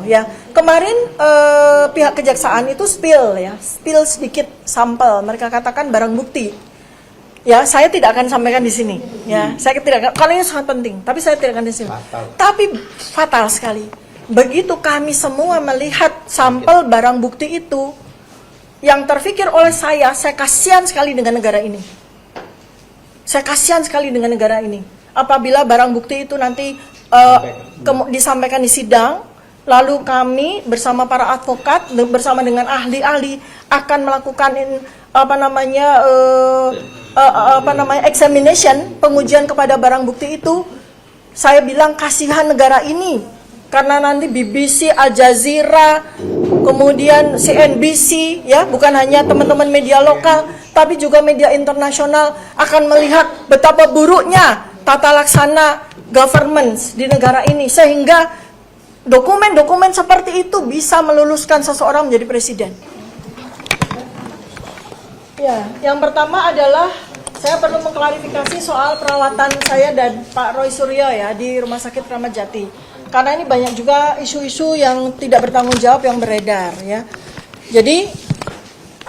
Ya, kemarin pihak kejaksaan itu spill sedikit sampel. Mereka katakan barang bukti. Ya, saya tidak akan sampaikan di sini. Ya, saya tidak akan. Kalau ini sangat penting, tapi saya tidak akan di sini. Tapi fatal sekali. Begitu kami semua melihat sampel barang bukti itu, yang terfikir oleh saya kasihan sekali dengan negara ini. Saya kasihan sekali dengan negara ini. Apabila barang bukti itu nanti disampaikan di sidang, lalu kami bersama para advokat, bersama dengan ahli-ahli akan melakukan examination, pengujian kepada barang bukti itu. Saya bilang kasihan negara ini, karena nanti BBC, Al Jazeera, kemudian CNBC, ya, bukan hanya teman-teman media lokal, tapi juga media internasional akan melihat betapa buruknya tata laksana governance di negara ini, sehingga dokumen-dokumen seperti itu bisa meluluskan seseorang menjadi presiden. Ya, yang pertama adalah saya perlu mengklarifikasi soal perawatan saya dan Pak Roy Suryo ya di Rumah Sakit Kramat Jati. Karena ini banyak juga isu-isu yang tidak bertanggung jawab yang beredar ya. Jadi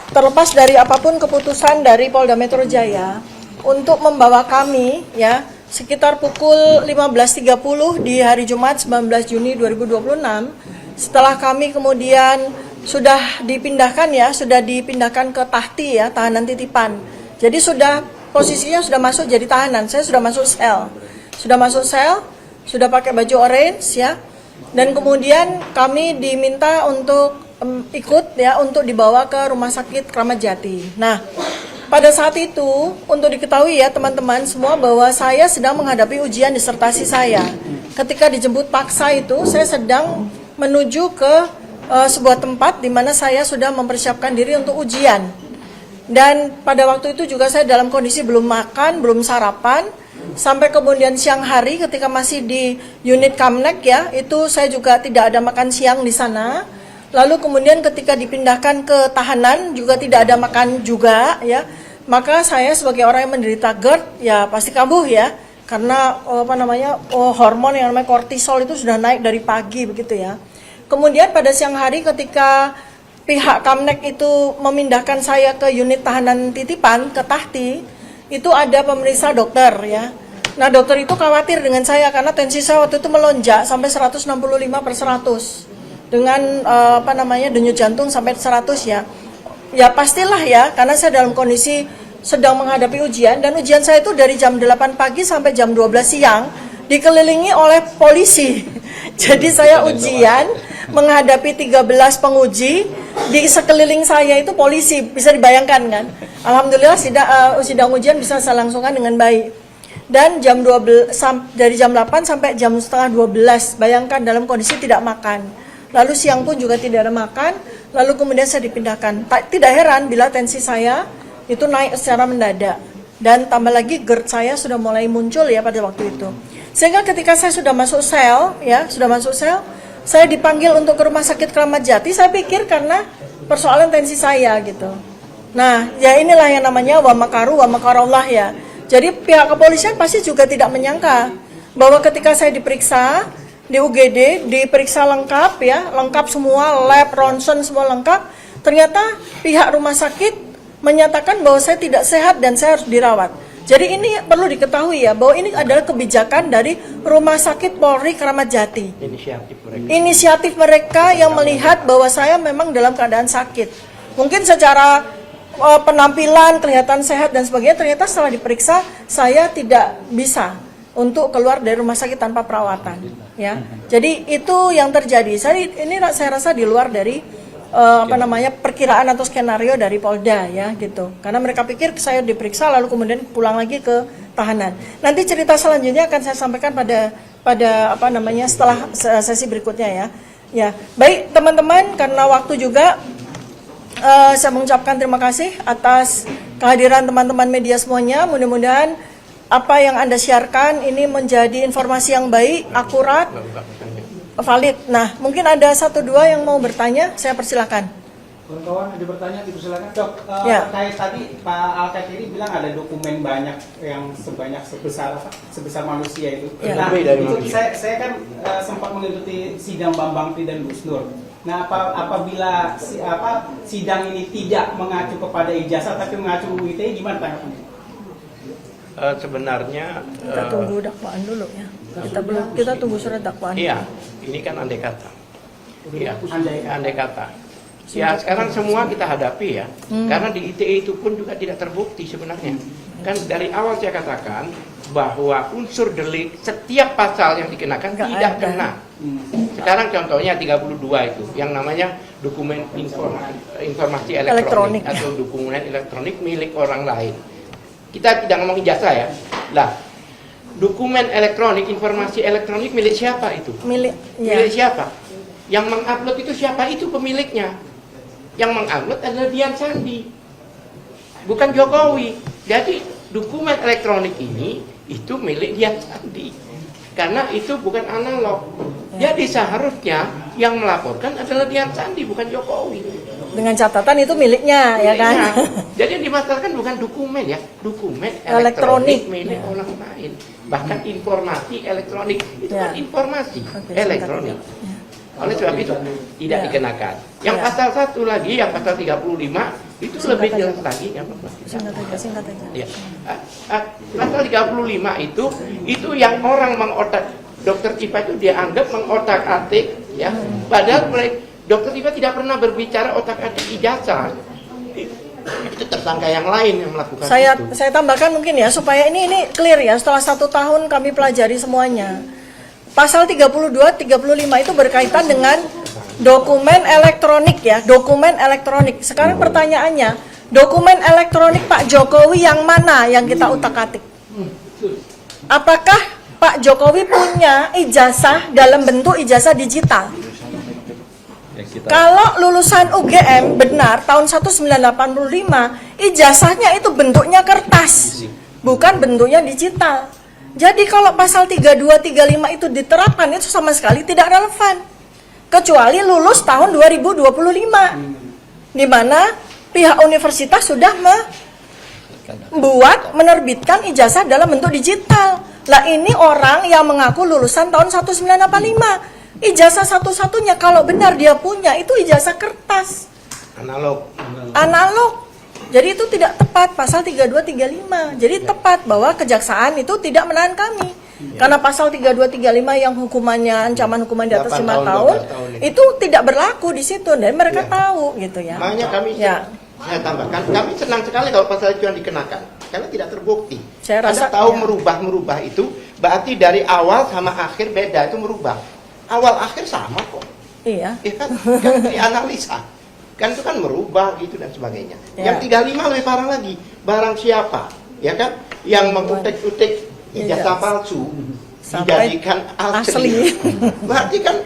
terlepas dari apapun keputusan dari Polda Metro Jaya untuk membawa kami ya sekitar pukul 15.30 di hari Jumat 19 Juni 2026, setelah kami kemudian sudah dipindahkan ke tahti ya, tahanan titipan. Jadi posisinya sudah masuk jadi tahanan, saya sudah masuk sel. Sudah pakai baju orange ya. Dan kemudian kami diminta untuk ikut ya, untuk dibawa ke Rumah Sakit Kramat Jati. Nah, pada saat itu, untuk diketahui ya teman-teman semua bahwa saya sedang menghadapi ujian disertasi saya. Ketika dijemput paksa itu, saya sedang menuju ke sebuah tempat di mana saya sudah mempersiapkan diri untuk ujian. Dan pada waktu itu juga saya dalam kondisi belum makan, belum sarapan. Sampai kemudian siang hari ketika masih di unit Kamnek ya, itu saya juga tidak ada makan siang di sana. Lalu kemudian ketika dipindahkan ke tahanan juga tidak ada makan juga ya. Maka saya sebagai orang yang menderita GERD ya pasti kambuh ya. Karena hormon yang namanya kortisol itu sudah naik dari pagi begitu ya. Kemudian pada siang hari ketika pihak Kamnek itu memindahkan saya ke unit tahanan titipan ke tahti, itu ada pemeriksa dokter ya. Nah, dokter itu khawatir dengan saya karena tensi saya waktu itu melonjak sampai 165/100. Dengan denyut jantung sampai 100 ya. Ya pastilah ya, karena saya dalam kondisi sedang menghadapi ujian, dan ujian saya itu dari jam 8 pagi sampai jam 12 siang dikelilingi oleh polisi. Jadi saya ujian menghadapi 13 penguji, di sekeliling saya itu polisi, bisa dibayangkan kan. Alhamdulillah sidang ujian bisa saya langsungkan dengan baik. Dan dari jam 8 sampai jam setengah 12, bayangkan dalam kondisi tidak makan. Lalu siang pun juga tidak ada makan, lalu kemudian saya dipindahkan. Tidak heran bila tensi saya itu naik secara mendadak. Dan tambah lagi GERD saya sudah mulai muncul ya pada waktu itu. Sehingga ketika saya sudah masuk sel, saya dipanggil untuk ke Rumah Sakit Kramat Jati, saya pikir karena persoalan tensi saya gitu. Nah, ya inilah yang namanya wa makaru wa makarullah ya. Jadi pihak kepolisian pasti juga tidak menyangka bahwa ketika saya diperiksa di UGD, diperiksa lengkap ya, lengkap semua, lab, ronsen semua lengkap. Ternyata pihak rumah sakit menyatakan bahwa saya tidak sehat dan saya harus dirawat. Jadi ini perlu diketahui ya, bahwa ini adalah kebijakan dari Rumah Sakit Polri Kramat Jati. Inisiatif mereka yang melihat bahwa saya memang dalam keadaan sakit. Mungkin secara penampilan kelihatan sehat dan sebagainya, ternyata setelah diperiksa saya tidak bisa untuk keluar dari rumah sakit tanpa perawatan ya. Jadi itu yang terjadi. Saya rasa di luar dari perkiraan atau skenario dari Polda ya gitu. Karena mereka pikir saya diperiksa lalu kemudian pulang lagi ke tahanan. Nanti cerita selanjutnya akan saya sampaikan pada setelah sesi berikutnya ya. Ya, baik teman-teman, karena waktu juga saya mengucapkan terima kasih atas kehadiran teman-teman media semuanya. Mudah-mudahan apa yang Anda siarkan ini menjadi informasi yang baik, akurat, valid. Nah, mungkin ada 1-2 yang mau bertanya, saya persilakan. Kawan-kawan ada bertanya, dipersilakan. Dok, Ya. terkait tadi Pak Al-Katiri bilang ada dokumen banyak yang sebesar manusia itu. Ya. Nah, Lebih dari itu manusia. saya kan sempat mengikuti sidang Bambang Tri dan Gus Nur. Nah, apabila sidang ini tidak mengacu kepada ijazah tapi mengacu UIT, gimana tanggapannya? Sebenarnya Kita tunggu dakwaan dulu ya. Kita tunggu surat dakwaan. iya, ini kan andai kata. Iya, andai kata. Ya sekarang semua kita hadapi ya, karena di ITE itu pun juga tidak terbukti sebenarnya. Kan dari awal saya katakan bahwa unsur delik setiap pasal yang dikenakan Nggak tidak ada. kena. Sekarang contohnya 32 itu, yang namanya dokumen informasi elektronik atau dokumen elektronik milik orang lain. Kita tidak ngomong ijazah ya. Lah, dokumen elektronik, informasi elektronik milik siapa itu? Milik Milik siapa? Yang mengupload itu siapa? Itu pemiliknya. Yang mengupload adalah Dian Sandi, bukan Jokowi. Jadi dokumen elektronik ini itu milik Dian Sandi, karena itu bukan analog. Jadi seharusnya yang melaporkan adalah Dian Sandi, bukan Jokowi. dengan catatan itu miliknya, ya kan? Jadi yang dimasalahkan bukan dokumen ya, dokumen Elektronik. elektronik milik orang lain. Bahkan informasi elektronik itu Ya. kan informasi Oke, elektronik. Oleh sebab itu tidak Ya. dikenakan. Yang Ya. pasal satu lagi, yang pasal 35 itu Singkat lebih aja. jelas lagi. Yang Singkat aja. ya. Pasal 35 itu yang orang mengotak, Dokter Cipa itu dia anggap mengotak-atik ya. Padahal Dokter Cipa tidak pernah berbicara otak-atik ijazah. Itu tersangka yang lain yang melakukan itu. Saya tambahkan mungkin ya supaya ini clear ya. Setelah 1 tahun kami pelajari semuanya. Pasal 32, 35 itu berkaitan dengan dokumen elektronik ya, dokumen elektronik. Sekarang pertanyaannya, dokumen elektronik Pak Jokowi yang mana yang kita utak-atik? Apakah Pak Jokowi punya ijazah dalam bentuk ijazah digital? Kalau lulusan UGM benar tahun 1985, ijazahnya itu bentuknya kertas, bukan bentuknya digital. Jadi kalau pasal 32, 35 itu diterapkan itu sama sekali tidak relevan. Kecuali lulus tahun 2025. Di mana pihak universitas sudah menerbitkan ijazah dalam bentuk digital. Lah ini orang yang mengaku lulusan tahun 1985. Ijazah satu-satunya kalau benar dia punya itu ijazah kertas. Analog. Jadi itu tidak tepat pasal 32 35. Jadi tepat bahwa kejaksaan itu tidak menahan kami. Karena pasal 32 35 yang hukumannya ancaman hukuman di atas 5 tahun itu tidak berlaku di situ dan mereka tahu gitu ya. Makanya kami saya tambahkan, kami senang sekali kalau pasal itu yang dikenakan karena tidak terbukti. Saya rasa Anda tahu merubah itu berarti dari awal sama akhir beda, itu merubah. Awal akhir sama kok. Iya. Ya kan dianalisa. Kan itu kan merubah gitu dan sebagainya. Ya. Yang 35 lebih parah lagi. Barang siapa, ya kan, yang mengutik-utik ijazah palsu Sampai dijadikan asli. Berarti kan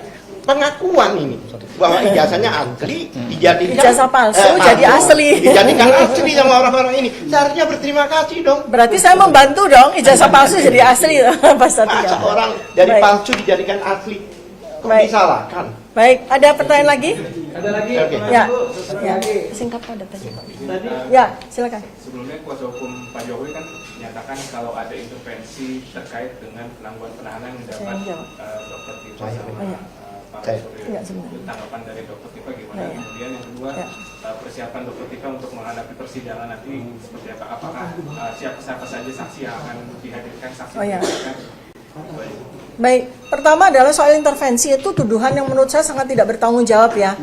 pengakuan ini bahwa ijazahnya asli dijadikan Ijazah palsu jadi asli. Dijadikan asli sama orang-orang ini. Seharusnya berterima kasih dong. Berarti saya membantu dong ijazah palsu jadi asli pasal 3. Masa orang dari Baik. palsu dijadikan asli? Kok Baik. disalahkan? Baik, ada pertanyaan lagi? Ada lagi? Oke. Ya. Satu Ya. lagi. Singkat pada tadi. Tadi Ya, silakan. Sebelumnya kuasa hukum Pak Jokowi kan menyatakan kalau ada intervensi terkait dengan penangguhan penahanan yang Saya didapat jawab. Dr. Tipa Saya. sama Iya. Pak Saya. Suryo. Iya, sebentar. Itu tanggapan dari Dr. Tipa gimana? Iya. Kemudian yang kedua, Iya. persiapan Dr. Tipa untuk menghadapi persidangan nanti seperti apa? Apakah siapa saja saksi yang akan dihadirkan saksi? Oh, iya. dihadirkan? Baik, pertama adalah soal intervensi itu tuduhan yang menurut saya sangat tidak bertanggung jawab ya.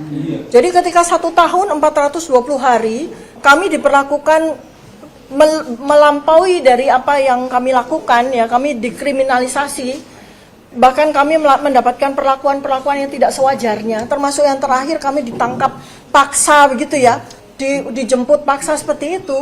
Jadi ketika 1 tahun 420 hari kami diperlakukan melampaui dari apa yang kami lakukan ya, kami dikriminalisasi, bahkan kami mendapatkan perlakuan-perlakuan yang tidak sewajarnya, termasuk yang terakhir kami ditangkap paksa begitu ya, dijemput paksa seperti itu.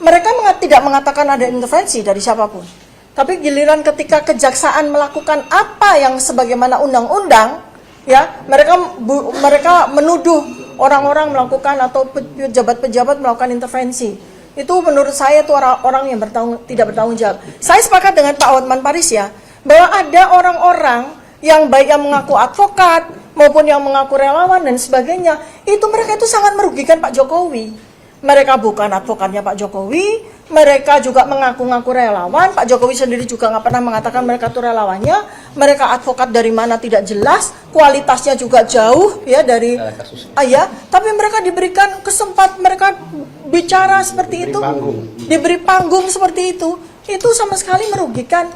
Mereka tidak mengatakan ada intervensi dari siapapun. Tapi giliran ketika kejaksaan melakukan apa yang sebagaimana undang-undang, ya mereka menuduh orang-orang melakukan atau pejabat-pejabat melakukan intervensi. Itu menurut saya itu orang yang tidak bertanggung jawab. Saya sepakat dengan Pak Hotman Paris ya, bahwa ada orang-orang yang baik yang mengaku advokat, maupun yang mengaku relawan dan sebagainya, itu mereka itu sangat merugikan Pak Jokowi. Mereka bukan advokatnya Pak Jokowi, mereka juga mengaku-ngaku relawan. Pak Jokowi sendiri juga nggak pernah mengatakan mereka itu relawannya. Mereka advokat dari mana tidak jelas, kualitasnya juga jauh ya dari ya. Tapi mereka diberikan kesempatan, mereka bicara seperti itu, diberi panggung seperti itu sama sekali merugikan.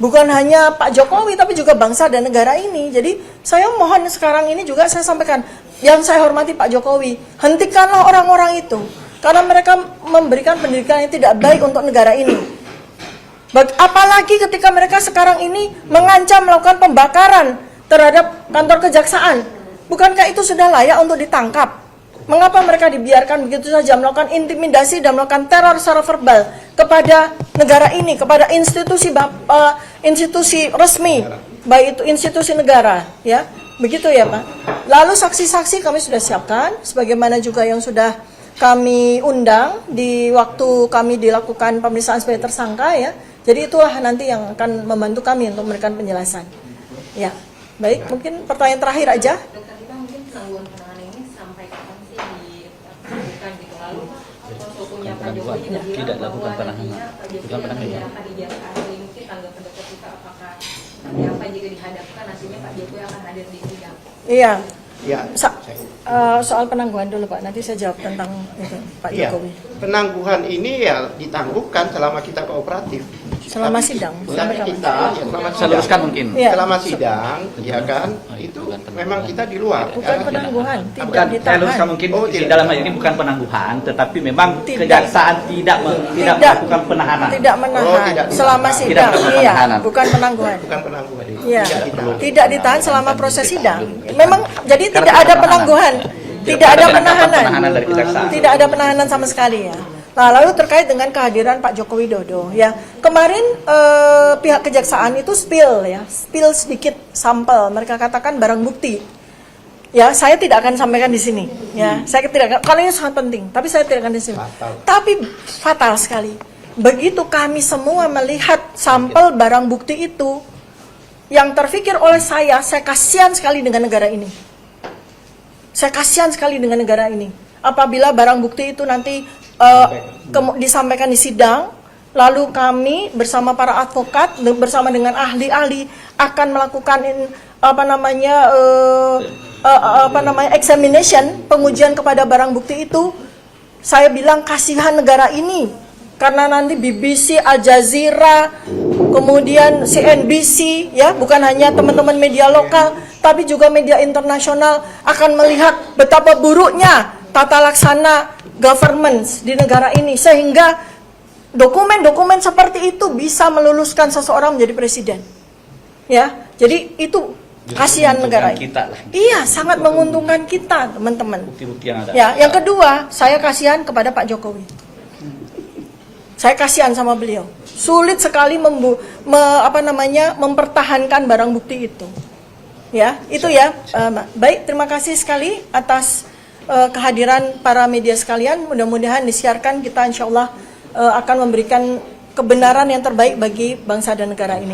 Bukan hanya Pak Jokowi, tapi juga bangsa dan negara ini. Jadi saya mohon sekarang ini juga saya sampaikan, yang saya hormati Pak Jokowi, hentikanlah orang-orang itu. Karena mereka memberikan pendidikan yang tidak baik untuk negara ini. Apalagi ketika mereka sekarang ini mengancam melakukan pembakaran terhadap kantor kejaksaan. Bukankah itu sudah layak untuk ditangkap? Mengapa mereka dibiarkan begitu saja melakukan intimidasi dan melakukan teror secara verbal kepada negara ini, kepada institusi resmi, baik itu institusi negara, ya, begitu ya Pak. Lalu saksi-saksi kami sudah siapkan, sebagaimana juga yang sudah kami undang di waktu kami dilakukan pemeriksaan sebagai tersangka, ya. Jadi itulah nanti yang akan membantu kami untuk memberikan penjelasan. Ya, baik, mungkin pertanyaan terakhir aja. Dokter, kita mungkin penangguhan penahanan ini sampai kapan sih dilakukan gitu? Lalu kuasa hukumnya Pak Jokowi juga bilang bahwa nantinya Pak Jokowi akan menyerahkan ijazah asli. Mungkin tanggapan dokter kita apakah nanti apa jika dihadapkan hasilnya Pak Jokowi akan hadir di sidang? Iya. Ya, Soal penangguhan dulu Pak, nanti saya jawab tentang itu Pak Jokowi. Penangguhan ini ya ditangguhkan selama kita kooperatif. Selama sidang. Selama kita, ya, selama Saya luruskan mungkin. Iya. selama sidang, ya kan, itu memang kita di luar. Bukan ya. penangguhan, Bukan, tidak saya luruskan ditahan. mungkin Oh, di tidak. dalam hal ini bukan penangguhan, tetapi memang Tidak. kejaksaan tidak melakukan penahanan. Tidak menahan Oh, tidak selama ditahan. sidang. Tidak melakukan Iya, penahanan. bukan penangguhan. Bukan penangguhan. Iya. Tidak ditahan. Tidak ditahan selama proses sidang. Memang jadi Karena tidak ada penahanan. penangguhan. Tidak Tidak ada ada penangkapan penahanan. penahanan dari kejaksaan. Tidak ada penahanan sama sekali ya. Nah, lalu terkait dengan kehadiran Pak Joko Widodo ya. Kemarin pihak kejaksaan itu spill sedikit sampel. Mereka katakan barang bukti. Ya, saya tidak akan sampaikan di sini. Ya, saya tidak. Kalau ini sangat penting, tapi saya tidak akan di sini. Tapi fatal sekali. Begitu kami semua melihat sampel barang bukti itu, yang terfikir oleh saya kasihan sekali dengan negara ini. Saya kasihan sekali dengan negara ini. Apabila barang bukti itu nanti disampaikan di sidang, lalu kami bersama para advokat, bersama dengan ahli-ahli akan melakukan examination, pengujian kepada barang bukti itu. Saya bilang kasihan negara ini, karena nanti BBC, Al Jazeera, kemudian CNBC, ya, bukan hanya teman-teman media lokal, tapi juga media internasional akan melihat betapa buruknya tata laksana governance di negara ini, sehingga dokumen-dokumen seperti itu bisa meluluskan seseorang menjadi presiden. Ya, jadi itu kasihan negara ini. Kita lah. Iya, sangat menguntungkan kita, teman-teman. Bukti-bukti yang ada. Ya, yang kedua, saya kasihan kepada Pak Jokowi. Saya kasihan sama beliau. Sulit sekali mempertahankan barang bukti itu. Ya, itu ya. Baik, terima kasih sekali atas kehadiran para media sekalian. Mudah-mudahan disiarkan, kita insya Allah akan memberikan kebenaran yang terbaik bagi bangsa dan negara ini.